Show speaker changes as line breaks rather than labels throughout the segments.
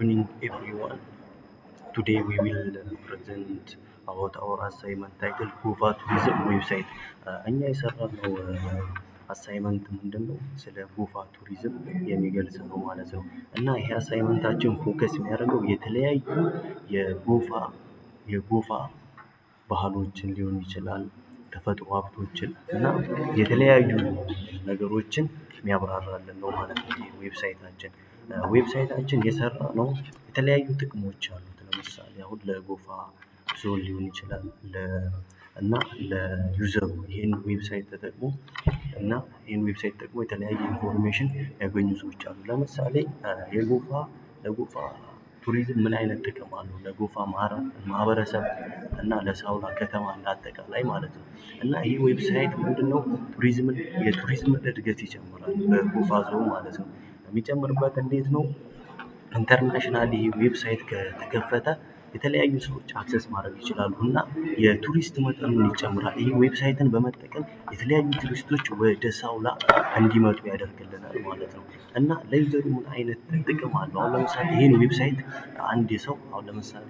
evening, everyone. Today we will present about our assignment titled Kufa Tourism website. እኛ የሰራነው አሳይመንት ምንድነው? ስለ ጎፋ ቱሪዝም የሚገልጽ ነው ማለት ነው። እና ይሄ አሳይመንታችን ፎከስ የሚያደርገው የተለያዩ የጎፋ ባህሎችን ሊሆን ይችላል፣ ተፈጥሮ ሀብቶችን እና የተለያዩ ነገሮችን የሚያብራራልን ነው ማለት ነው። ይሄ ዌብሳይታችን የሰራነው የተለያዩ ጥቅሞች አሉት። ለምሳሌ አሁን ለጎፋ ዞን ሊሆን ይችላል እና ለዩዘሩ ይህን ዌብሳይት ተጠቅሞ የተለያየ ኢንፎርሜሽን ያገኙ ሰዎች አሉ። ለምሳሌ ለጎፋ ቱሪዝም ምን አይነት ጥቅም አለው? ለጎፋ ማህበረሰብ እና ለሳውላ ከተማ እንዳጠቃላይ ማለት ነው። እና ይህ ዌብሳይት ምንድነው? የቱሪዝም እድገት ይጨምራል በጎፋ ዞን ማለት ነው። የሚጨምርበት እንዴት ነው? ኢንተርናሽናል ይሄ ዌብሳይት ከተከፈተ የተለያዩ ሰዎች አክሰስ ማድረግ ይችላሉ እና የቱሪስት መጠኑን ይጨምራል። ይሄ ዌብሳይትን በመጠቀም የተለያዩ ቱሪስቶች ወደ ሳውላ እንዲመጡ ያደርግልናል ማለት ነው። እና ለዩዘሩ ምን አይነት ጥቅም አለው? አሁን ለምሳሌ ይሄን ዌብሳይት አንድ ሰው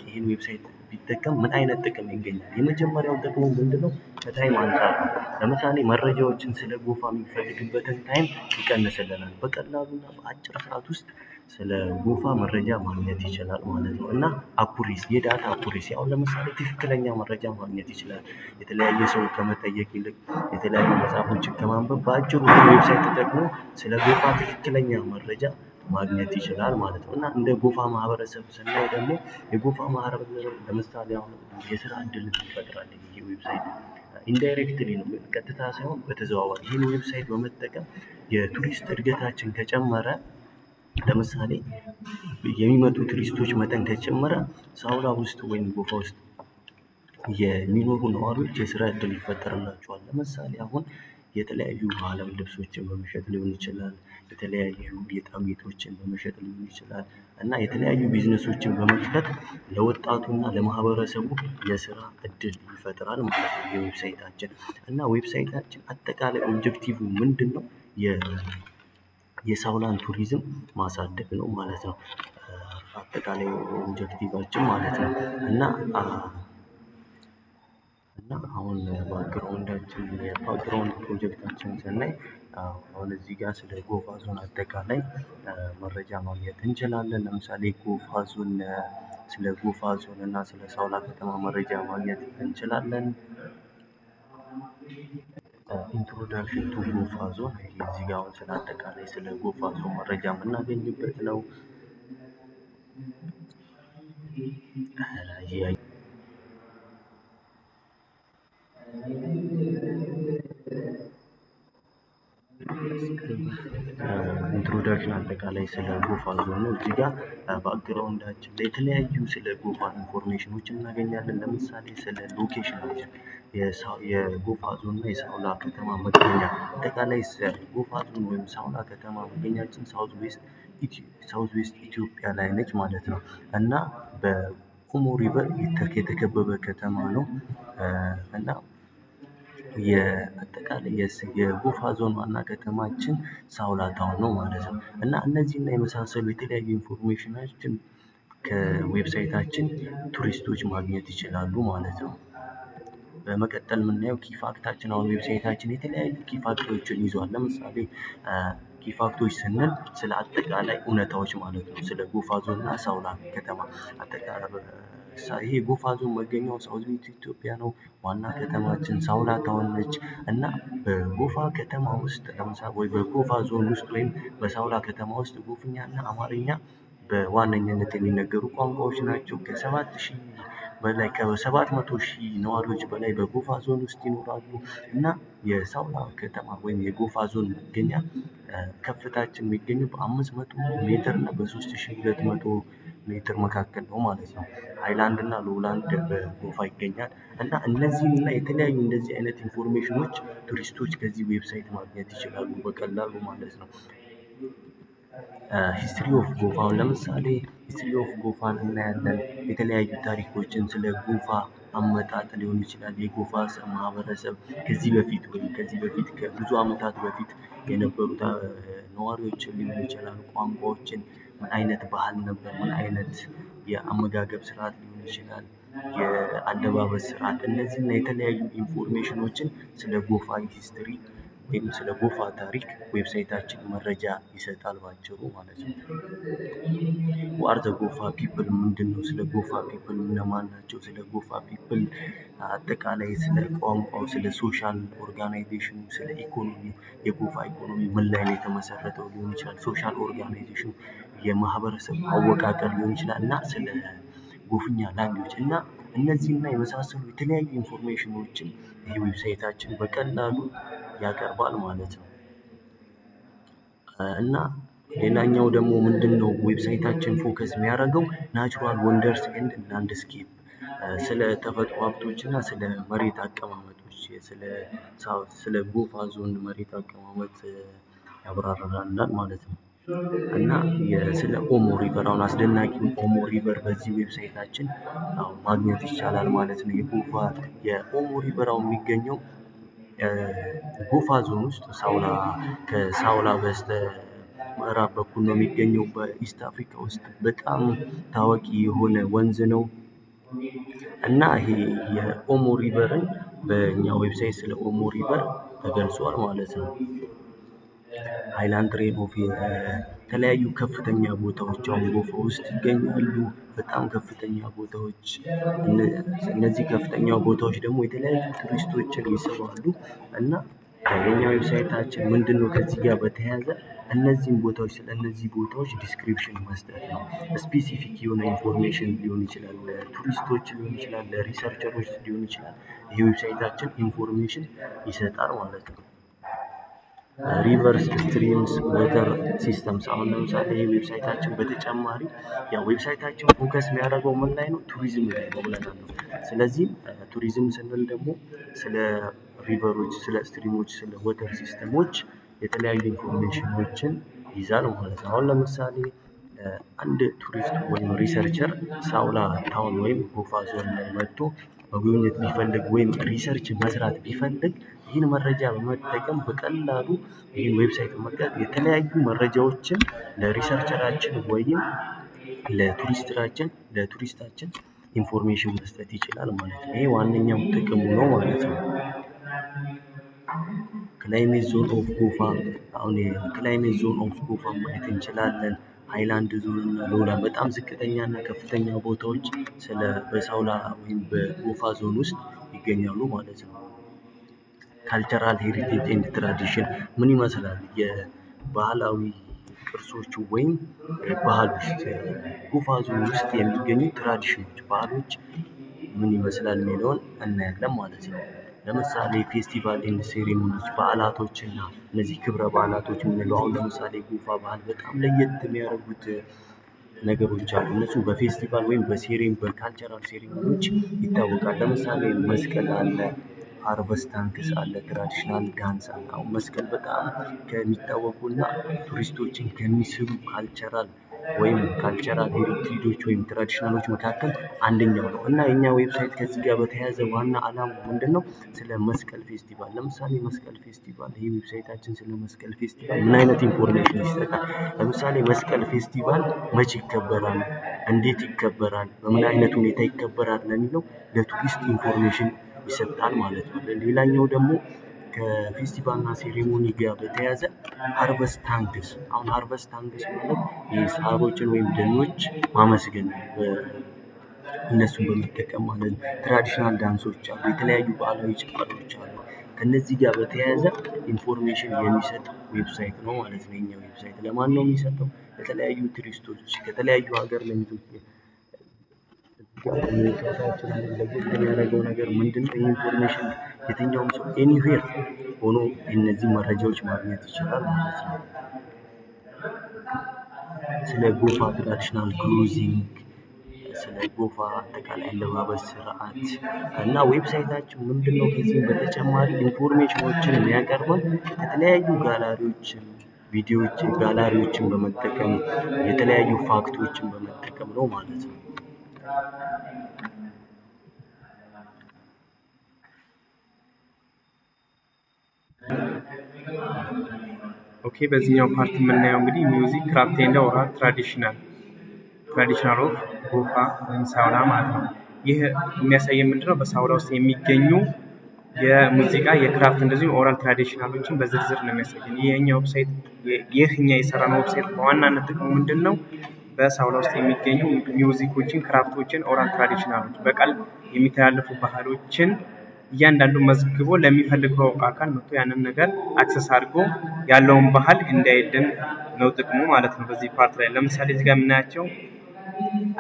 ይሄን ዌብሳይት ቢጠቀም ምን አይነት ጥቅም ይገኛል? የመጀመሪያው ጥቅሙ ምንድነው? ከታይም አንፃር ነው። ለምሳሌ መረጃዎችን ስለ ጎፋ የሚፈልግበትን ታይም ይቀንስልናል። በቀላሉና በአጭር ሰዓት ውስጥ ስለ ጎፋ መረጃ ማግኘት ይችላል ማለት ነው። እና የዳታ አኩሬሲ አሁን ለምሳሌ ትክክለኛ መረጃ ማግኘት ይችላል። የተለያየ ሰው ከመጠየቅ ይልቅ የተለያዩ መጽሐፎችን ከማንበብ በአጭሩ ዌብሳይት ተጠቅሞ ስለ ጎፋ ትክክለኛ መረጃ ማግኘት ይችላል ማለት ነው። እና እንደ ጎፋ ማህበረሰብ ስናይ ደግሞ የጎፋ ማህበረሰብ ለምሳሌ አሁን የስራ እድል ይፈጥራል። ይሄ ዌብሳይት ኢንዳይሬክትሊ ነው፣ ቀጥታ ሳይሆን በተዘዋዋሪ ይህን ዌብሳይት በመጠቀም የቱሪስት እድገታችን ከጨመረ፣ ለምሳሌ የሚመጡ ቱሪስቶች መጠን ከጨመረ ሳውላ ውስጥ ወይም ጎፋ ውስጥ የሚኖሩ ነዋሪዎች የስራ እድል ይፈጠርላቸዋል። ለምሳሌ አሁን የተለያዩ ባህላዊ ልብሶችን በመሸጥ ሊሆን ይችላል፣ የተለያዩ ጌጣጌጦችን በመሸጥ ሊሆን ይችላል እና የተለያዩ ቢዝነሶችን በመክፈት ለወጣቱና ለማህበረሰቡ የስራ እድል ይፈጥራል ማለት ነው የዌብሳይታችን። እና ዌብሳይታችን አጠቃላይ ኦብጀክቲቭ ምንድነው? የሳውላን ቱሪዝም ማሳደግ ነው ማለት ነው። አጠቃላይ ኦብጀክቲቫችን ማለት ነው። እና አሁን የባክግራውንድ ፕሮጀክታችን ስናይ አሁን እዚህ ጋር ስለ ጎፋ ዞን አጠቃላይ መረጃ ማግኘት እንችላለን። ለምሳሌ ስለ ጎፋ ዞን እና ስለ ሳውላ ከተማ መረጃ ማግኘት እንችላለን። ኢንትሮዳክሽን ቱ ጎፋ ዞን እዚህ ጋር አሁን ስለ አጠቃላይ ስለ ጎፋ ዞን መረጃ የምናገኝበት ነው። ኢንትሮዳክሽን አጠቃላይ ስለ ጎፋ ዞን ነው። እዚህ ጋር ባክግራውንዳችን ላይ የተለያዩ ስለ ጎፋ ኢንፎርሜሽኖችን እናገኛለን። ለምሳሌ ስለ ሎኬሽናችን የጎፋ ዞን እና የሳውላ ከተማ መገኛ፣ አጠቃላይ ጎፋ ዞን ወይም ሳውላ ከተማ መገኛችን ሳውዝ ዌስት ኢትዮጵያ ላይ ነች ማለት ነው። እና በኦሞ ሪቨር የተከበበ ከተማ ነው። እና አጠቃላይ የጎፋ ዞን ዋና ከተማችን ሳውላ ታውን ነው ማለት ነው። እና እነዚህና የመሳሰሉ የተለያዩ ኢንፎርሜሽኖችን ከዌብሳይታችን ቱሪስቶች ማግኘት ይችላሉ ማለት ነው። በመቀጠል የምናየው ኪፋክታችን፣ አሁን ዌብሳይታችን የተለያዩ ኪፋክቶችን ይዟል። ለምሳሌ ኪፋክቶች ስንል ስለ አጠቃላይ እውነታዎች ማለት ነው። ስለ ጎፋ ዞን እና ሳውላ ከተማ አጠቃላይ ይሄ ጎፋ ዞን መገኛው ሳውዝ ዌስት ኢትዮጵያ ነው። ዋና ከተማችን ሳውላ ታውን ነች። እና በጎፋ ከተማ ውስጥ ለምሳሌ ወይ በጎፋ ዞን ውስጥ ወይም በሳውላ ከተማ ውስጥ ጎፍኛ እና አማርኛ በዋነኝነት የሚነገሩ ቋንቋዎች ናቸው። ከ700,000 ነዋሪዎች በላይ በጎፋ ዞን ውስጥ ይኖራሉ። እና የሳውላ ከተማ ወይም የጎፋ ዞን መገኛ ከፍታችን የሚገኘው በ500 ሜትር እና በ3,200 ሜትር መካከል ነው ማለት ነው። ሃይላንድ እና ሎውላንድ በጎፋ ይገኛል። እና እነዚህን እና የተለያዩ እንደዚህ አይነት ኢንፎርሜሽኖች ቱሪስቶች ከዚህ ዌብሳይት ማግኘት ይችላሉ በቀላሉ ማለት ነው። ሂስትሪ ኦፍ ጎፋ፣ አሁን ለምሳሌ ሂስትሪ ኦፍ ጎፋን እናያለን። የተለያዩ ታሪኮችን ስለ ጎፋ አመጣጥ ሊሆን ይችላል። የጎፋ ማህበረሰብ ከዚህ በፊት ከብዙ ዓመታት በፊት የነበሩት ነዋሪዎችን ሊሆን ይችላል፣ ቋንቋዎችን፣ ምን አይነት ባህል ነበር፣ ምን አይነት የአመጋገብ ስርዓት ሊሆን ይችላል፣ የአለባበስ ስርዓት፣ እነዚህና የተለያዩ ኢንፎርሜሽኖችን ስለ ጎፋ ሂስትሪ ወይም ስለ ጎፋ ታሪክ ዌብሳይታችን መረጃ ይሰጣል ባጭሩ ማለት ነው። ዋር ዘ ጎፋ ፒፕል ምንድን ነው? ስለ ጎፋ ፒፕል እነማን ናቸው? ስለ ጎፋ ፒፕል አጠቃላይ ስለ ቋንቋው፣ ስለ ሶሻል ኦርጋናይዜሽኑ፣ ስለ ኢኮኖሚ፣ የጎፋ ኢኮኖሚ ምን ላይ ነው የተመሰረተው ሊሆን ይችላል፣ ሶሻል ኦርጋናይዜሽኑ የማህበረሰብ አወቃቀር ሊሆን ይችላል እና ስለ ጎፍኛ ላንጉዌጅ እና እነዚህና የመሳሰሉ የተለያዩ ኢንፎርሜሽኖችን ይህ ዌብሳይታችን በቀላሉ ያቀርባል ማለት ነው። እና ሌላኛው ደግሞ ምንድነው ዌብሳይታችን ፎከስ የሚያደርገው ናቹራል ወንደርስ ኤንድ ላንድስኬፕ፣ ስለ ተፈጥሮ ሀብቶች እና ስለ መሬት አቀማመጦች፣ ስለ ጎፋ ዞን መሬት አቀማመጥ ያብራራናል ማለት ነው። እና ስለ ኦሞ ሪቨር አሁን አስደናቂውን ኦሞ ሪቨር በዚህ ዌብሳይታችን ማግኘት ይቻላል ማለት ነው። የኦሞ ሪቨር አሁን የሚገኘው ጎፋ ዞን ውስጥ ከሳውላ በስተ ምዕራብ በኩል ነው የሚገኘው። በኢስት አፍሪካ ውስጥ በጣም ታዋቂ የሆነ ወንዝ ነው እና ይሄ የኦሞ ሪቨርን በእኛ ዌብሳይት ስለ ኦሞ ሪቨር ተገልጿል ማለት ነው። ሃይላንድ ሬን ኦፍ የተለያዩ ከፍተኛ ቦታዎች አሁን ጎፋ ውስጥ ይገኛሉ። በጣም ከፍተኛ ቦታዎች፣ እነዚህ ከፍተኛ ቦታዎች ደግሞ የተለያዩ ቱሪስቶችን ይስባሉ እና የኛ ዌብሳይታችን ምንድነው ከዚህ ጋር በተያያዘ እነዚህን ቦታዎች ስለ እነዚህ ቦታዎች ዲስክሪፕሽን መስጠት ነው። ስፔሲፊክ የሆነ ኢንፎርሜሽን ሊሆን ይችላል፣ ለቱሪስቶች ሊሆን ይችላል፣ ለሪሰርቸሮች ሊሆን ይችላል። ይህ ዌብሳይታችን ኢንፎርሜሽን ይሰጣል ማለት ነው። ሪቨርስ፣ ስትሪምስ፣ ወተር ሲስተምስ አሁን ለምሳሌ ይህ ዌብሳይታችን በተጨማሪ ያው ዌብሳይታችን ፎከስ የሚያደርገው ምን ላይ ነው? ቱሪዝም ላይ ነው ብለናል ነው። ስለዚህ ቱሪዝም ስንል ደግሞ ስለ ሪቨሮች፣ ስለ ስትሪሞች፣ ስለ ወተር ሲስተሞች የተለያዩ ኢንፎርሜሽኖችን ይዛል ማለት ነው። አሁን ለምሳሌ አንድ ቱሪስት ወይም ሪሰርቸር ሳውላ ታውን ወይም ጎፋ ዞን ላይ መጥቶ መጎብኘት ቢፈልግ ወይም ሪሰርች መስራት ቢፈልግ ይህን መረጃ በመጠቀም በቀላሉ ይህን ዌብሳይት በመጠቀም የተለያዩ መረጃዎችን ለሪሰርቸራችን ወይም ለቱሪስታችን ኢንፎርሜሽን መስጠት ይችላል ማለት ነው። ይሄ ዋነኛው ጥቅሙ ነው ማለት ነው። ክላይሜት ዞን ኦፍ ጎፋ አሁን የክላይሜት ዞን ኦፍ ጎፋ ማየት እንችላለን። ሃይላንድ ዞን እና ሎላ በጣም ዝቅተኛ እና ከፍተኛ ቦታዎች በሳውላ ወይም በጎፋ ዞን ውስጥ ይገኛሉ ማለት ነው። ካልቸራል ሄሪቴጅ ኤንድ ትራዲሽን ምን ይመስላል? የባህላዊ ቅርሶቹ ወይም ባህሎች ጎፋ ዞን ውስጥ የሚገኙ ትራዲሽኖች፣ ባህሎች ምን ይመስላል የሚለውን እናያለን ማለት ነው። ለምሳሌ ፌስቲቫል ኤንድ ሴሪሞኒዎች፣ በዓላቶችና እነዚህ ክብረ በዓላቶች የምንለው አሁን ለምሳሌ ጎፋ ባህል በጣም ለየት የሚያደርጉት ነገሮች አሉ። እነሱ በፌስቲቫል ወይም በካልቸራል ሴሪሞኒዎች ይታወቃል። ለምሳሌ መስቀል አለ፣ ሃርቨስት ታንክስ አለ፣ ትራዲሽናል ዳንስ አለ። አሁን መስቀል በጣም ከሚታወቁና ቱሪስቶችን ከሚስቡ ካልቸራል ሄሪቴጆች ወይም ትራዲሽናሎች መካከል አንደኛው ነው እና የኛ ዌብሳይት ከዚህ ጋር በተያያዘ ዋና ዓላማ ምንድነው? ስለ መስቀል ፌስቲቫል ለምሳሌ መስቀል ፌስቲቫል ይህ ዌብሳይታችን ስለ መስቀል ፌስቲቫል ምን አይነት ኢንፎርሜሽን ይሰጣል? ለምሳሌ መስቀል ፌስቲቫል መቼ ይከበራል? እንዴት ይከበራል? በምን አይነት ሁኔታ ይከበራል? ለሚለው ለቱሪስት ኢንፎርሜሽን ይሰጣል ማለት ነው። ሌላኛው ደግሞ ከፌስቲቫል እና ሴሬሞኒ ጋር በተያያዘ ሃርቨስት ታንክስ አሁን ሃርቨስት ታንክስ ማለት ሳሮችን ወይም ደኖች ማመስገን እነሱን በመጠቀም ማለት ነው። ትራዲሽናል ዳንሶች አሉ፣ የተለያዩ ባህላዊ ጭፈራዎች አሉ። ከነዚህ ጋር በተያያዘ ኢንፎርሜሽን የሚሰጥ ዌብሳይት ነው ማለት ነው። የኛ ዌብሳይት ለማን ነው የሚሰጠው? ለተለያዩ ቱሪስቶች ከተለያዩ ሀገር ለሚመጡ ዌብሳይታችን ለየት የሚያደርገው ነገር ምንድነው? ይህ ኢንፎርሜሽን የትኛውም ሰው ኤኒዌር ሆኖ እነዚህ መረጃዎች ማግኘት ይችላል ማለት ነው። ስለ ጎፋ ትራዲሽናል ክሎዚንግ፣ ስለ ጎፋ አጠቃላይ አለባበስ ስርዓት እና ዌብሳይታችን ምንድነው? ከዚህም በተጨማሪ ኢንፎርሜሽኖችን የሚያቀርበው የተለያዩ ጋላሪዎችን በመጠቀም የተለያዩ ፋክቶችን በመጠቀም ነው ማለት ነው።
ኦኬ በዚህኛው ፓርት የምናየው እንግዲህ ሚውዚክ ክራፍት ኤንድ ኦራል ትራዲሽናል ኦፍ ጎፋ ወይም ሳውላ ማለት ነው። ይህ የሚያሳየን ምንድነው በሳውላ ውስጥ የሚገኙ የሙዚቃ የክራፍት እንደዚሁም ኦራል ትራዲሽናሎችን በዝርዝር ነው የሚያሳየን። ይህ እኛ የሰራነው ዌብሳይት በዋናነት ጥቅሙ ምንድን ነው? በሳውላ ውስጥ የሚገኙ ሚውዚኮችን፣ ክራፍቶችን፣ ኦራል ትራዲሽናሎች በቃል የሚተላለፉ ባህሎችን እያንዳንዱ መዝግቦ ለሚፈልገው አካል መጥቶ ያንን ነገር አክሰስ አድርጎ ያለውን ባህል እንዳይልን ነው ጥቅሙ ማለት ነው። በዚህ ፓርት ላይ ለምሳሌ እዚህ ጋር የምናያቸው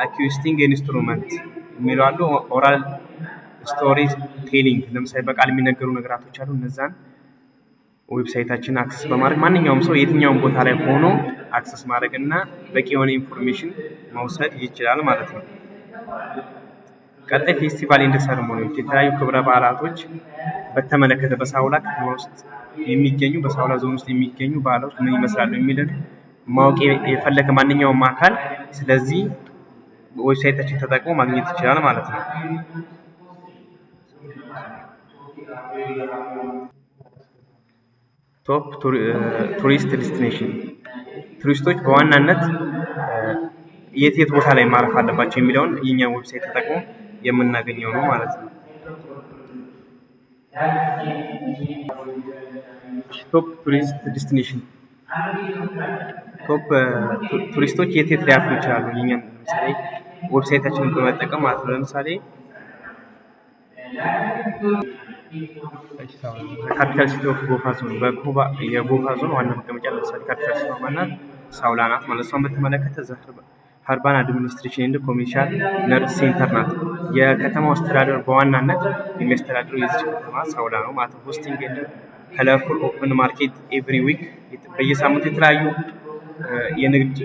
አኪውስቲክ ኢንስትሩመንት የሚለው አሉ። ኦራል ስቶሪ ቴሊንግ ለምሳሌ በቃል የሚነገሩ ነገራቶች አሉ። እነዛን ዌብሳይታችን አክሰስ በማድረግ ማንኛውም ሰው የትኛውም ቦታ ላይ ሆኖ አክሰስ ማድረግ እና በቂ የሆነ ኢንፎርሜሽን መውሰድ ይችላል ማለት ነው። ቀጣይ ፌስቲቫል ኤንድ ሰርሞኒዎች የተለያዩ ክብረ በዓላቶች በተመለከተ በሳውላ ከተማ ውስጥ የሚገኙ በሳውላ ዞን ውስጥ የሚገኙ በዓሎች ምን ይመስላሉ የሚልን ማወቅ የፈለገ ማንኛውም አካል ስለዚህ ዌብሳይታችን ተጠቅሞ ማግኘት ይችላል ማለት ነው። ቶፕ ቱሪስት ዴስቲኔሽን ቱሪስቶች በዋናነት የት ቦታ ላይ ማረፍ አለባቸው የሚለውን የኛን ዌብሳይት ተጠቅሞ የምናገኘው ነው ማለት ነው። ቶፕ ቱሪስት ዴስቲኔሽን ቶፕ ቱሪስቶች የት ሊያርፉ ይችላሉ የኛን ለምሳሌ ዌብሳይታችንን በመጠቀም ማለት ነው። ለምሳሌ ካፒታል ሲቲ ኦፍ ጎፋ ዞን የጎፋ ዞን ዋና መቀመጫ ለምሳሌ ካፒታል ሲቲ ማናት ሳውላ ናት ማለት ነው። በተመለከተ ሀርባን አድሚኒስትሬሽን ኤንድ ኮሜርሻል ነርቭ ሴንተር ናት። የከተማው አስተዳደር በዋናነት የሚያስተዳድረው የዚች ከተማ ሳውላ ነው ማለት ነው። ሆስቲንግ ኤንድ ከለርፉል ኦፕን ማርኬት ኤቭሪ ዊክ በየሳምንቱ የተለያዩ የንግድ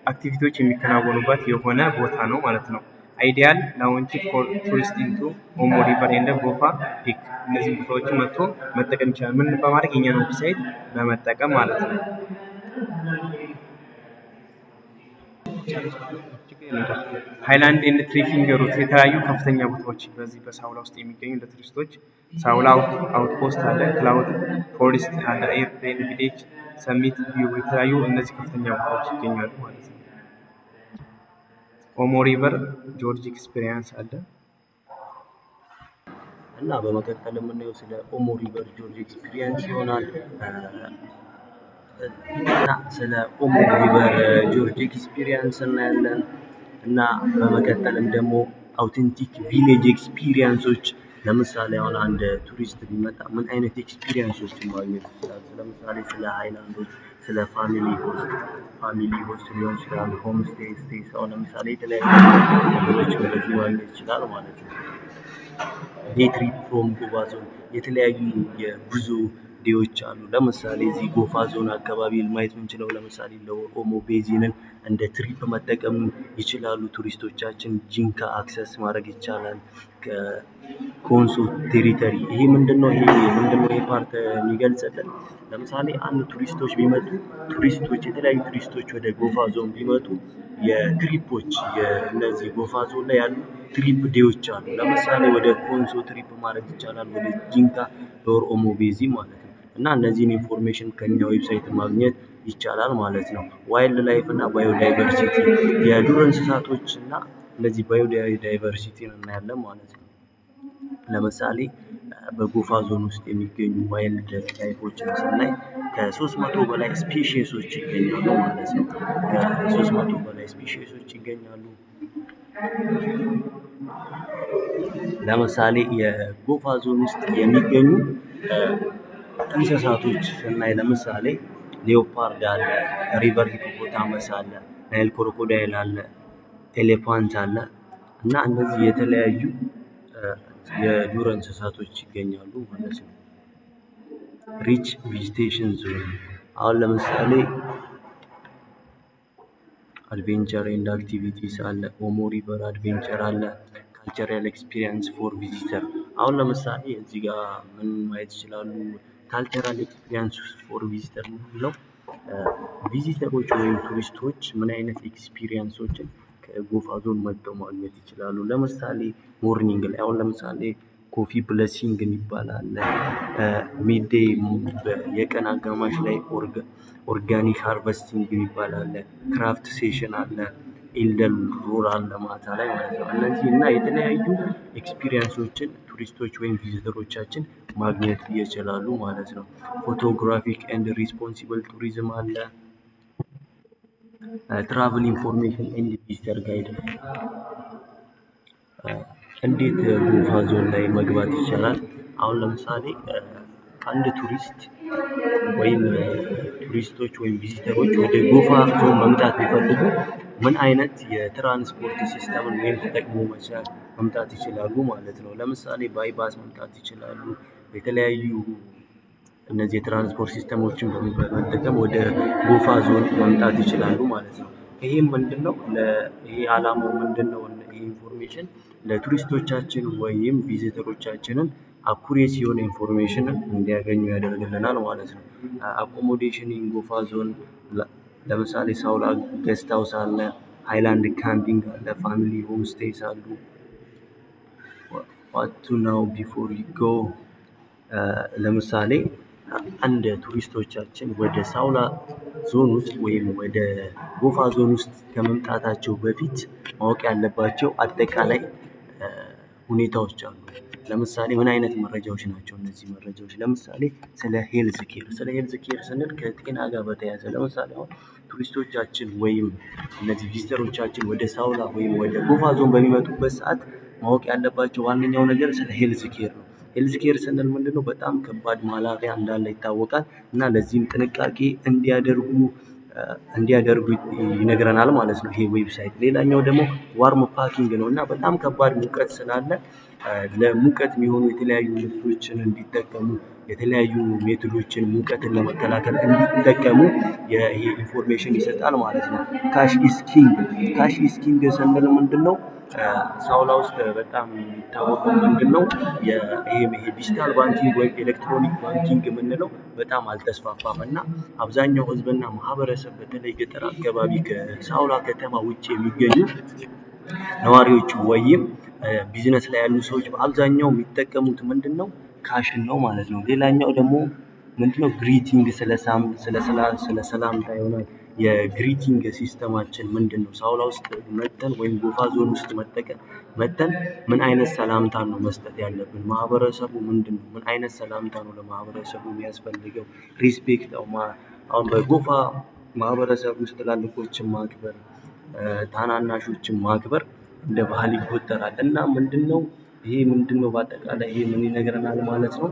አክቲቪቲዎች የሚከናወኑበት የሆነ ቦታ ነው ማለት ነው። አይዲያል ላውንች ፎር ቱሪስት ኢንቱ ኦሞ ሪቨር ኤንድ ጎፋ ፒክ እነዚህ ቦታዎችን መጥቶ መጠቀም ይችላል። ምን በማድረግ የኛን ዌብሳይት በመጠቀም ማለት ነው። ሃይላንድ ኤንድ ትሬኪንግ ሩት የተለያዩ ከፍተኛ ቦታዎች በዚህ በሳውላ ውስጥ የሚገኙ ለቱሪስቶች ሳውላ አውትፖስት አለ፣ ክላውድ ፎሬስት አለ፣ ኤርፕሌን ቪሌጅ፣ ሰሚት ቪው የተለያዩ እነዚህ ከፍተኛ ቦታዎች ይገኛሉ ማለት ነው። ኦሞ ሪቨር ጆርጅ ኤክስፒሪየንስ አለ
እና በመቀጠል የምናየው ስለ ኦሞ ሪቨር ጆርጅ ኤክስፒሪየንስ ይሆናል። እና ስለ ኦሞ ሪቨር ጆርጅ ኤክስፒሪየንስ እናያለን እና በመቀጠልም ደግሞ አውቴንቲክ ቪሌጅ ኤክስፒሪየንሶች ለምሳሌ አሁን አንድ ቱሪስት ቢመጣ ምን አይነት ኤክስፒሪየንሶችን ማግኘት ይችላል? ለምሳሌ ስለ ሃይላንዶች፣ ስለ ፋሚሊ ሆስት ሊሆን ይችላል፣ ሆም ስቴይ ሰው ለምሳሌ የተለያዩ ነገሮች በዚህ ማግኘት ይችላል ማለት ነው። ዴይ ትሪፕ ፍሮም ጎፋ ዞን የተለያዩ የጉዞ ዴዎች አሉ። ለምሳሌ እዚህ ጎፋ ዞን አካባቢ ማየት የምንችለው ለምሳሌ ለኦሞ ቤዚንን እንደ ትሪፕ መጠቀም ይችላሉ ቱሪስቶቻችን። ጂንካ አክሰስ ማድረግ ይቻላል። ከኮንሶ ቴሪተሪ ይሄ ምንድነው ይሄ ፓርት የሚገልጽልን ለምሳሌ አንድ የተለያዩ ቱሪስቶች ወደ ጎፋ ዞን ቢመጡ የትሪፖች እነዚህ ጎፋ ዞን ላይ ያሉ ትሪፕ ዴዎች አሉ። ለምሳሌ ወደ ኮንሶ ትሪፕ ማድረግ ይቻላል፣ ወደ ጂንካ ዶር ኦሞ ቤዚ ማለት ነው። እና እነዚህን ኢንፎርሜሽን ከኛ ዌብሳይት ማግኘት ይቻላል ማለት ነው። ዋይልድ ላይፍ እና ባዮዳይቨርሲቲ የዱር እንስሳቶች እና እነዚህ ባዮዳይቨርሲቲን እናያለን ማለት ነው። ለምሳሌ በጎፋ ዞን ውስጥ የሚገኙ ዋይልድ ላይፎችን ስናይ ከ300 በላይ ስፔሺሶች ይገኛሉ ማለት ነው። ከ300 በላይ ስፔሺሶች ይገኛሉ። ለምሳሌ የጎፋ ዞን ውስጥ የሚገኙ እንስሳቶች ስናይ ለምሳሌ ሌኦፓርድ አለ፣ ሪቨር ሂፖፖታመስ አለ፣ ናይል ክሮኮዳይል አለ፣ ኤሌፋንት አለ እና እነዚህ የተለያዩ የዱር እንስሳቶች ይገኛሉ ማለት ነው። ሪች ቬጂቴሽን ዞን አሁን ለምሳሌ አድቬንቸር ኤንድ አክቲቪቲስ አለ፣ ኦሞ ሪቨር አድቬንቸር አለ፣ ካልቸራል ኤክስፒሪየንስ ፎር ቪዚተር። አሁን ለምሳሌ እዚህ ጋር ምን ማየት ይችላሉ? ካልቸራል ኤክስፒሪየንስ ፎር ቪዚተር ነው። ቪዚተሮች ወይም ቱሪስቶች ምን አይነት ኤክስፒሪየንሶችን ከጎፋ ዞን መጥተው ማግኘት ይችላሉ? ለምሳሌ ሞርኒንግ ላይ አሁን ለምሳሌ ኮፊ ብለሲንግ የሚባል አለ። ሚድዴይ የቀን አጋማሽ ላይ ኦርጋኒክ ሃርቨስቲንግ የሚባል አለ። ክራፍት ሴሽን አለ። ኢልደን ሮር አለ ማታ ላይ ማለት ነው። እነዚህ እና የተለያዩ ኤክስፒሪየንሶችን ቱሪስቶች ወይም ቪዚተሮቻችን ማግኘት ይችላሉ ማለት ነው። ፎቶግራፊክ ኤንድ ሪስፖንሲብል ቱሪዝም አለ። ትራቭል ኢንፎርሜሽን ኤንድ ቪዚተር ጋይድ። እንዴት ጎፋ ዞን ላይ መግባት ይቻላል? አሁን ለምሳሌ አንድ ቱሪስት ወይም ቱሪስቶች ወይም ቪዚተሮች ወደ ጎፋ ዞን መምጣት ቢፈልጉ ምን አይነት የትራንስፖርት ሲስተምን ወይም ተጠቅሞ መምጣት ይችላሉ ማለት ነው። ለምሳሌ ባይባስ መምጣት ይችላሉ። የተለያዩ እነዚህ የትራንስፖርት ሲስተሞችን በመጠቀም ወደ ጎፋ ዞን መምጣት ይችላሉ ማለት ነው። ይሄም ምንድነው? ይሄ ዓላማው ምንድነው? ይሄ ኢንፎርሜሽን ለቱሪስቶቻችን ወይም ቪዚተሮቻችንን አኩሬት የሆነ ኢንፎርሜሽንን እንዲያገኙ ያደርግልናል ማለት ነው። አኮሞዴሽን ኢን ጎፋ ዞን ለምሳሌ ሳውላ ጌስት ሃውስ አለ፣ ሃይላንድ ካምፒንግ አለ፣ ፋሚሊ ሆም ስቴይስ አሉ። ዋት ቱ ናው ቢፎር ዩ ጎ። ለምሳሌ አንድ ቱሪስቶቻችን ወደ ሳውላ ዞን ውስጥ ወይም ወደ ጎፋ ዞን ውስጥ ከመምጣታቸው በፊት ማወቅ ያለባቸው አጠቃላይ ሁኔታዎች አሉ። ለምሳሌ ምን አይነት መረጃዎች ናቸው እነዚህ መረጃዎች? ለምሳሌ ስለ ሄልዝ ኬር ስንል ከጤና ጋር በተያያዘ ለምሳሌ አሁን ቱሪስቶቻችን ወይም እነዚህ ቪዚተሮቻችን ወደ ሳውላ ወይም ወደ ጎፋ ዞን በሚመጡበት ሰዓት ማወቅ ያለባቸው ዋነኛው ነገር ስለ ሄልዝ ኬር ነው። ሄልዝ ኬር ስንል ምንድነው? በጣም ከባድ ማላሪያ እንዳለ ይታወቃል እና ለዚህም ጥንቃቄ እንዲያደርጉ ይነግረናል ማለት ነው ይሄ ዌብሳይት። ሌላኛው ደግሞ ዋርም ፓኪንግ ነው እና በጣም ከባድ ሙቀት ስላለ ለሙቀት የሚሆኑ የተለያዩ ልብሶችን እንዲጠቀሙ የተለያዩ ሜቶዶችን ሙቀትን ለመከላከል እንዲጠቀሙ ይሄ ኢንፎርሜሽን ይሰጣል ማለት ነው። ካሽ ኢዝ ኪንግ ስንል ምንድነው? ሳውላ ውስጥ በጣም የሚታወቀው ምንድነው? ይሄ ዲጂታል ባንኪንግ ወይም ኤሌክትሮኒክ ባንኪንግ የምንለው በጣም አልተስፋፋም እና አብዛኛው ህዝብና ማህበረሰብ በተለይ ገጠር አካባቢ ከሳውላ ከተማ ውጭ የሚገኙ ነዋሪዎች ወይም ቢዝነስ ላይ ያሉ ሰዎች በአብዛኛው የሚጠቀሙት ምንድነው? ካሽን ነው ማለት ነው። ሌላኛው ደግሞ ምንድነው? ግሪቲንግ ስለ ሰላምታ ይሆናል። የግሪቲንግ ሲስተማችን ምንድነው? ሳውላ ውስጥ መጥተን ወይም ጎፋ ዞን ውስጥ መጥተን ምን አይነት ሰላምታ ነው መስጠት ያለብን? ማህበረሰቡ ምንድነው? ምን አይነት ሰላምታ ነው ለማህበረሰቡ የሚያስፈልገው? ሪስፔክት አሁን በጎፋ ማህበረሰብ ውስጥ ትላልቆችን ማክበር፣ ታናናሾችን ማክበር እንደ ባህል ይቆጠራል እና ምንድነው በአጠቃላይ ይሄ ምን ይነግረናል ማለት ነው?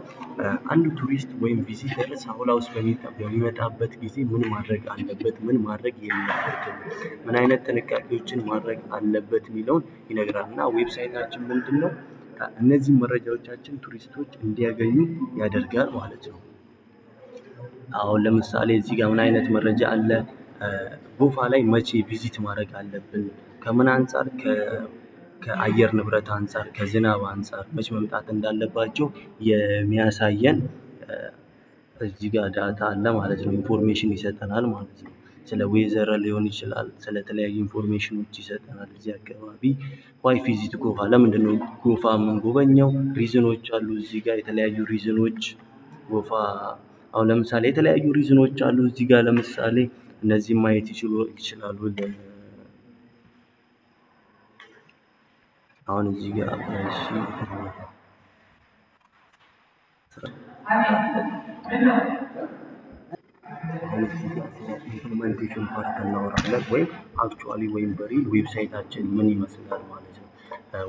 አንድ ቱሪስት ወይም ቪዚተር ሳውላ ውስጥ በሚመጣበት ጊዜ ምን ማድረግ አለበት፣ ምን ማድረግ የለበትም፣ ምን አይነት ጥንቃቄዎችን ማድረግ አለበት የሚለውን ይነግራል እና ዌብሳይታችን ምንድነው? እነዚህ መረጃዎቻችን ቱሪስቶች እንዲያገኙ ያደርጋል ማለት ነው። አሁን ለምሳሌ እዚህ ጋር ምን አይነት መረጃ አለ? ጎፋ ላይ መቼ ቪዚት ማድረግ አለብን? ከምን አንፃር? ከአየር ንብረት አንፃር፣ ከዝናብ አንፃር መቼ መምጣት እንዳለባቸው የሚያሳየን እዚህ ጋር ዳታ አለ ማለት ነው። ኢንፎርሜሽን ይሰጠናል ማለት ነው። ስለ ዌዘር ሊሆን ይችላል፣ ስለተለያዩ ኢንፎርሜሽኖች ይሰጠናል። እዚህ አካባቢ ዋይ ቪዚት ጎፋ፣ ለምንድነው ጎፋ የምንጎበኘው? ሪዝኖች አሉ እዚህ ጋር የተለያዩ ሪዝኖች ጎፋ። አሁን ለምሳሌ የተለያዩ ሪዝኖች አሉ እዚህ ጋር ለምሳሌ እነዚህን ማየት ይችላሉ። አሁን እዚህ ጋር እሺ አሁን እዚህ ጋር ስለ ኢምፕሊሜንቴሽን ፓርት እናወራለን ወይም አክቹዋሊ ወይም በሪል ዌብሳይታችን ምን ይመስላል ማለት ነው።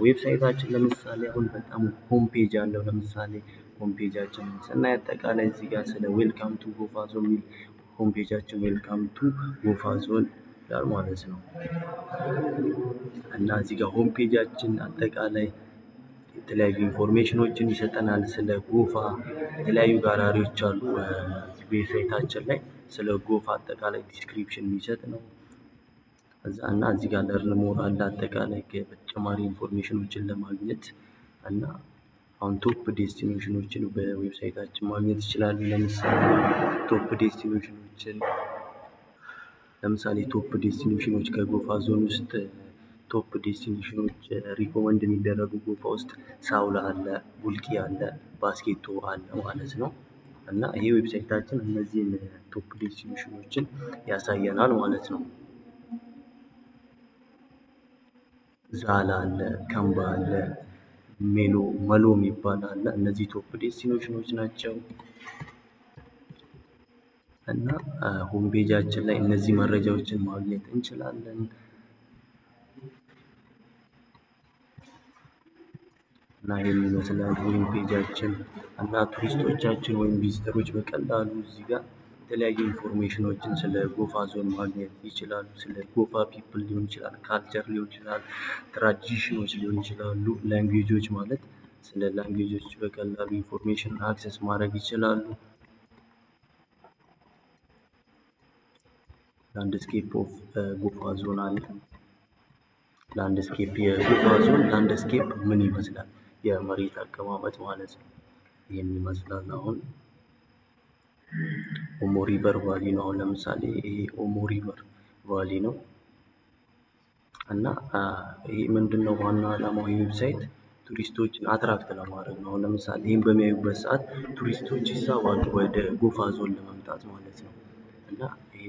ዌብሳይታችን ለምሳሌ አሁን በጣም ሆም ፔጅ አለው። ለምሳሌ ሆም ፔጃችንን ስናይ አጠቃላይ እዚህ ጋር ስለ ዌልካም ቱ ጎፋ ዞን የሚል ሆም ፔጃችን ዌልካም ቱ ጎፋ ዞን ይላል ማለት ነው። እና እዚህ ጋር ሆም ፔጃችን አጠቃላይ የተለያዩ ኢንፎርሜሽኖችን ይሰጠናል። ስለ ጎፋ የተለያዩ ጋላሪዎች አሉ ዌብሳይታችን ላይ ስለ ጎፋ አጠቃላይ ዲስክሪፕሽን የሚሰጥ ነው። እና እዚህ ጋር ለርን ሞር አለ አጠቃላይ በተጨማሪ ኢንፎርሜሽኖችን ለማግኘት እና አሁን ቶፕ ዴስቲኔሽኖችን በዌብሳይታችን ማግኘት ይችላሉ። ለምሳሌ ቶፕ ዴስቲኔሽኖች ከጎፋ ዞን ውስጥ ቶፕ ዴስቲኔሽኖች ሪኮመንድ የሚደረጉ ጎፋ ውስጥ ሳውላ አለ፣ ቡልቂ አለ፣ ባስኬቶ አለ ማለት ነው። እና ይሄ ዌብሳይታችን እነዚህን ቶፕ ዴስቲኔሽኖችን ያሳየናል ማለት ነው። ዛላ አለ፣ ከምባ አለ፣ መሎ የሚባል አለ። እነዚህ ቶፕ ዴስቲኔሽኖች ናቸው። እና ሆም ፔጃችን ላይ እነዚህ መረጃዎችን ማግኘት እንችላለን። እና ይህን ይመስላል ሆም ፔጃችን። እና ቱሪስቶቻችን ወይም ቪዚተሮች በቀላሉ እዚህ ጋር የተለያዩ ኢንፎርሜሽኖችን ስለ ጎፋ ዞን ማግኘት ይችላሉ። ስለ ጎፋ ፒፕል ሊሆን ይችላል፣ ካልቸር ሊሆን ይችላል፣ ትራዲሽኖች ሊሆን ይችላሉ፣ ላንጉዌጆች ማለት ስለ ላንጉዌጆች በቀላሉ ኢንፎርሜሽን አክሰስ ማድረግ ይችላሉ። ላንድስኬፕ ኦፍ ጎፋ ዞን አለ። ላንድስኬፕ የጎፋ ዞን ላንድስኬፕ ምን ይመስላል? የመሬት አቀማመጥ ማለት ነው። ይህን ይመስላል። አሁን ኦሞ ሪቨር ቫሊ ነው። አሁን ለምሳሌ ይሄ ኦሞ ሪቨር ቫሊ ነው። እና ይሄ ምንድነው ዋና ዓላማው ዌብሳይት ቱሪስቶችን አትራክት ለማድረግ ነው። አሁን ለምሳሌ ይህን በሚያዩበት ሰዓት ቱሪስቶች ይሳባሉ ወደ ጎፋ ዞን ለመምጣት ማለት ነው። እና ይሄ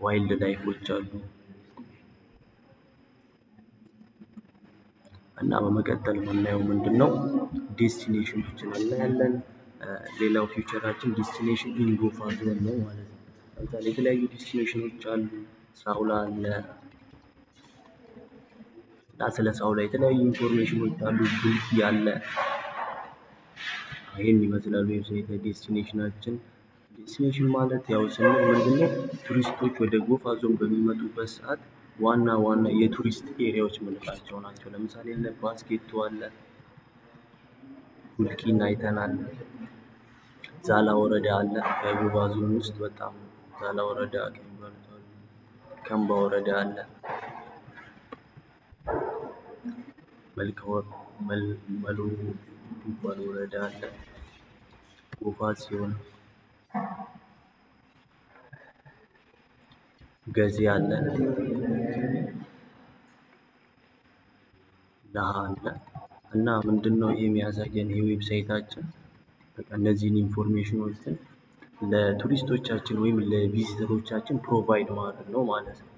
ዋይልድ ላይፎች አሉ። እና በመቀጠል የምናየው ምንድነው ዴስቲኔሽኖችን እናያለን። ሌላው ፊውቸራችን ዴስቲኔሽን ኢን ጎፋ ዞን ነው ማለት ነው። ለምሳሌ የተለያዩ ዴስቲኔሽኖች አሉ። ሳውላ አለ። እና ስለ ሳውላ የተለያዩ ኢንፎርሜሽኖች አሉ። ቡልቂ አለ። ይህን ይመስላል ዌብሳይት ዴስቲኔሽናችን። ዴስቲኔሽን ማለት ያው ስንል ምንድነው ቱሪስቶች ወደ ጎፋ ዞን በሚመጡበት ሰዓት ዋና የቱሪስት ኤሪያዎች የምንላቸው ናቸው። ለምሳሌ እነ ባስኬቶ አለ፣ ቡልቂን አይተናል። ዛላ ወረዳ አለ ከጎፋ ዞን ውስጥ በጣም ዛላ ወረዳ ከሚባሉት አሉ። ከምባ ወረዳ አለ። መሎ የሚባል ወረዳ አለ። ጎፋ ሲሆን ገዜ አለ፣ ለሃ አለ። እና ምንድነው ይሄ የሚያሳየን ይሄ ዌብሳይታችን በቃ እነዚህን ኢንፎርሜሽኖችን ለቱሪስቶቻችን ወይም ለቪዚተሮቻችን ፕሮቫይድ ማድረግ ነው ማለት ነው።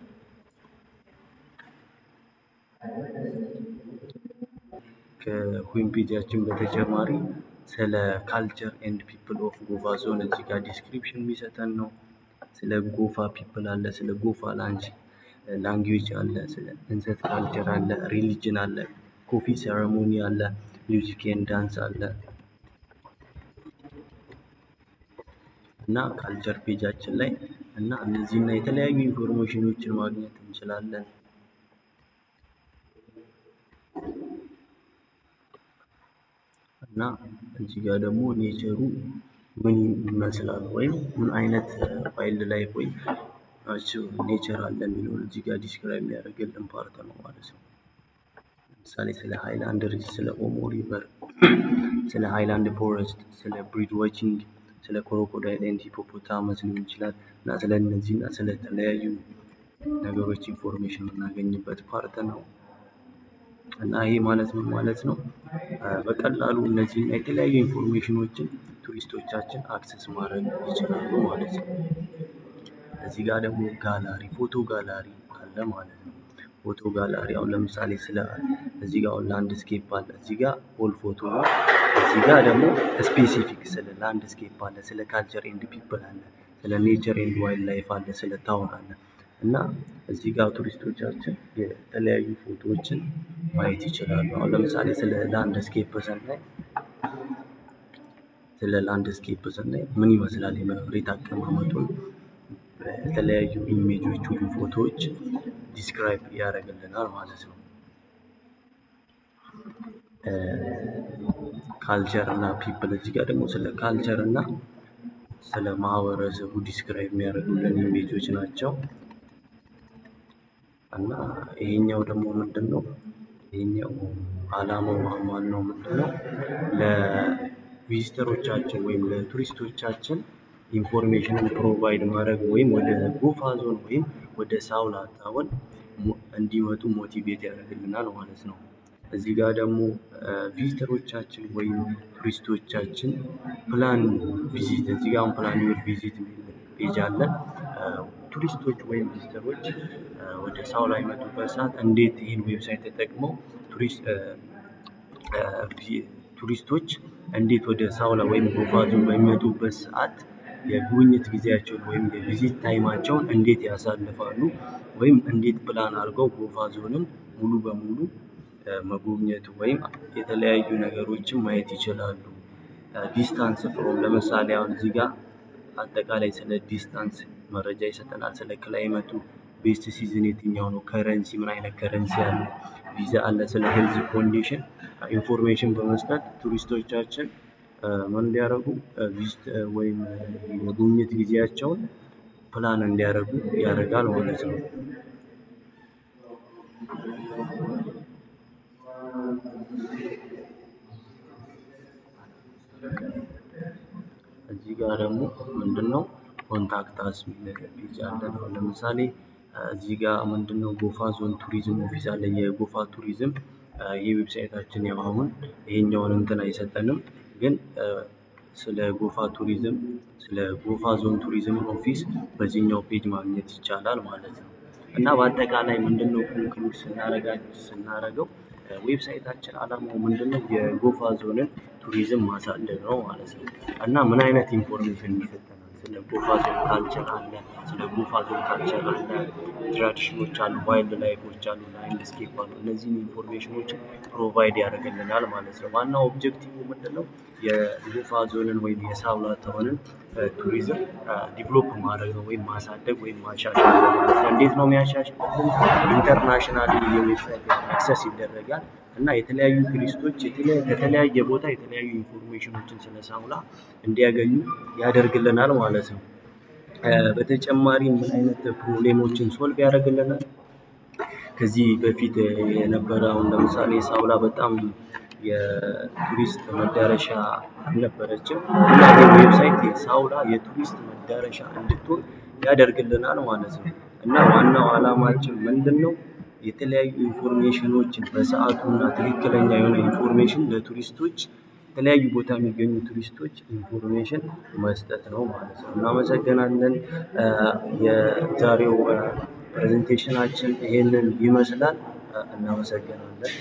ከሆም ፔጃችን በተጨማሪ ስለ ካልቸር ኤንድ ፒፕል ኦፍ ጎፋ ዞን እዚህ ጋር ዲስክሪፕሽን የሚሰጠን ነው። ስለ ጎፋ ፒፕል አለ፣ ስለ ጎፋ ላንጉዌጅ አለ፣ ስለ እንሰት ካልቸር አለ፣ ሪሊጅን አለ፣ ኮፊ ሴረሞኒ አለ፣ ሚውዚክ ኤንድ ዳንስ አለ። እና ካልቸር ፔጃችን ላይ እና እነዚህና የተለያዩ ኢንፎርሜሽኖችን ማግኘት እንችላለን። እና እዚህ ጋር ደግሞ ኔቸሩ ምን ይመስላል ወይም ምን አይነት ዋይልድ ላይፍ ወይም ኔቸር አለ የሚለውን እዚህ ጋር ዲስክራይብ የሚያደርግልን ፓርት ነው ማለት ነው። ለምሳሌ ስለ ሃይላንድ ሪጅ፣ ስለ ኦሞ ሪቨር፣ ስለ ሃይላንድ ፎረስት፣ ስለ ብሪድ ዋቺንግ፣ ስለ ክሮኮዳይል ኤንድ ሂፖፖታመስ ሊሆን ይችላል። እና ስለ እነዚህ እና ስለተለያዩ ነገሮች ኢንፎርሜሽን የምናገኝበት ፓርት ነው። እና ይሄ ማለት ምን ማለት ነው? በቀላሉ እነዚህ የተለያዩ ኢንፎርሜሽኖችን ቱሪስቶቻችን አክሰስ ማድረግ ይችላሉ ማለት ነው። እዚህ ጋር ደግሞ ጋላሪ ፎቶ ጋላሪ አለ ማለት ነው። ፎቶ ጋላሪ አሁን ለምሳሌ እዚህ ጋር ላንድስኬፕ አለ፣ እዚህ ጋር ኦል ፎቶ ነው። እዚህ ጋር ደግሞ ስፔሲፊክ ስለ ላንድስኬፕ አለ፣ ስለ ካልቸር ኤንድ ፒፕል አለ፣ ስለ ኔቸር ኤንድ ዋይልድ ላይፍ አለ፣ ስለ ታውን አለ። እና እዚህ ጋር ቱሪስቶቻችን የተለያዩ ፎቶዎችን ማየት ይችላሉ። አሁን ለምሳሌ ስለ ላንድስኬፕ ስናይ ምን ይመስላል የመሬት አቀማመጡን በተለያዩ ኢሜጆች ወይም ፎቶዎች ዲስክራይብ ያደርግልናል ማለት ነው። ካልቸር እና ፒፕል እዚህ ጋር ደግሞ ስለ ካልቸር እና ስለ ማህበረሰቡ ዲስክራይብ የሚያደርጉልን ኢሜጆች ናቸው። እና ይሄኛው ደግሞ ምንድነው? ይሄኛው ዓላማው ዋናው ምንድነው? ለቪዚተሮቻችን ወይም ለቱሪስቶቻችን ኢንፎርሜሽንን ፕሮቫይድ ማድረግ ወይም ወደ ጎፋ ዞን ወይም ወደ ሳውላ ታውን እንዲመጡ ሞቲቬት ያደርግልናል ማለት ነው። እዚህ ጋር ደግሞ ቪዚተሮቻችን ወይም ቱሪስቶቻችን ፕላን ቪዚት እዚህ ጋር ፕላን ዩር ቪዚት ፔጅ አለ። ቱሪስቶች ወይም ቪዚተሮች ወደ ሳውላ የመጡበት ሰዓት እንዴት ይህን ዌብሳይት ተጠቅመው ቱሪስቶች እንዴት ወደ ሳውላ ወይም ጎፋ ዞን በሚመጡበት ሰዓት የጉብኝት ጊዜያቸውን ወይም የቪዚት ታይማቸውን እንዴት ያሳልፋሉ ወይም እንዴት ፕላን አድርገው ጎፋ ዞንን ሙሉ በሙሉ መጎብኘት ወይም የተለያዩ ነገሮችን ማየት ይችላሉ። ዲስታንስ ፍሮም ለምሳሌ አሁን እዚህ ጋር አጠቃላይ ስለ ዲስታንስ መረጃ ይሰጠናል። ስለ ክላይመቱ ቤስት ሲዝን የትኛው ነው፣ ከረንሲ ምን አይነት ከረንሲ አለ፣ ቪዛ አለ፣ ስለ ሄልዝ ኮንዲሽን ኢንፎርሜሽን በመስጠት ቱሪስቶቻችን ምን እንዲያደርጉ ቪዚት ወይም የጉብኝት ጊዜያቸውን ፕላን እንዲያደርጉ ያደርጋል ማለት ነው። እዚህ ጋር ደግሞ ምንድነው ኮንታክት አስ የሚል ፔጅ አለ። ለምሳሌ እዚህ ጋር ምንድነው ጎፋ ዞን ቱሪዝም ኦፊስ አለ። የጎፋ ቱሪዝም ይህ ዌብሳይታችን ያው አሁን ይሄኛውን እንትን አይሰጠንም፣ ግን ስለ ጎፋ ቱሪዝም ስለ ጎፋ ዞን ቱሪዝም ኦፊስ በዚህኛው ፔጅ ማግኘት ይቻላል ማለት ነው። እና በአጠቃላይ ምንድነው ኮንክሉድ ስናደርገው ዌብሳይታችን አላማው ምንድነው የጎፋ ዞንን ቱሪዝም ማሳደግ ነው ማለት ነው። እና ምን አይነት ኢንፎርሜሽን ይሰጠናል? ስለ ጎፋ ዞን ካልቸር አለ፣ ስለ ጎፋ ዞን ካልቸር አለ፣ ትራዲሽኖች አሉ፣ ዋይልድ ላይፎች አሉ፣ ላንድስኬፕ አሉ። እነዚህን ኢንፎርሜሽኖችን ፕሮቫይድ ያደርግልናል ማለት ነው። ዋናው ኦብጀክቲቭ ምንድነው? የጎፋ ዞንን ወይም የሳውላ ታውንን ቱሪዝም ዲቨሎፕ ማድረግ ነው ወይም ማሳደግ ወይም ማሻሻል ነው ማለት ነው። እንዴት ነው የሚያሻሽለው? ኢንተርናሽናል የዌብሳይት አክሰስ ይደረጋል እና የተለያዩ ቱሪስቶች ከተለያየ ቦታ የተለያዩ ኢንፎርሜሽኖችን ስለ ሳውላ እንዲያገኙ ያደርግልናል ማለት ነው። በተጨማሪ ምን አይነት ፕሮብሌሞችን ሶልቭ ያደርግልናል? ከዚህ በፊት የነበረውን ለምሳሌ ሳውላ በጣም የቱሪስት መዳረሻ አልነበረችም እና ይህ ዌብሳይት ሳውላ የቱሪስት መዳረሻ እንድትሆን ያደርግልናል ማለት ነው። እና ዋናው ዓላማችን ምንድነው? የተለያዩ ኢንፎርሜሽኖችን በሰዓቱና ትክክለኛ የሆነ ኢንፎርሜሽን ለቱሪስቶች የተለያዩ ቦታ የሚገኙ ቱሪስቶች ኢንፎርሜሽን መስጠት ነው ማለት ነው። እናመሰግናለን። የዛሬው ፕሬዘንቴሽናችን ይሄንን ይመስላል። እናመሰግናለን።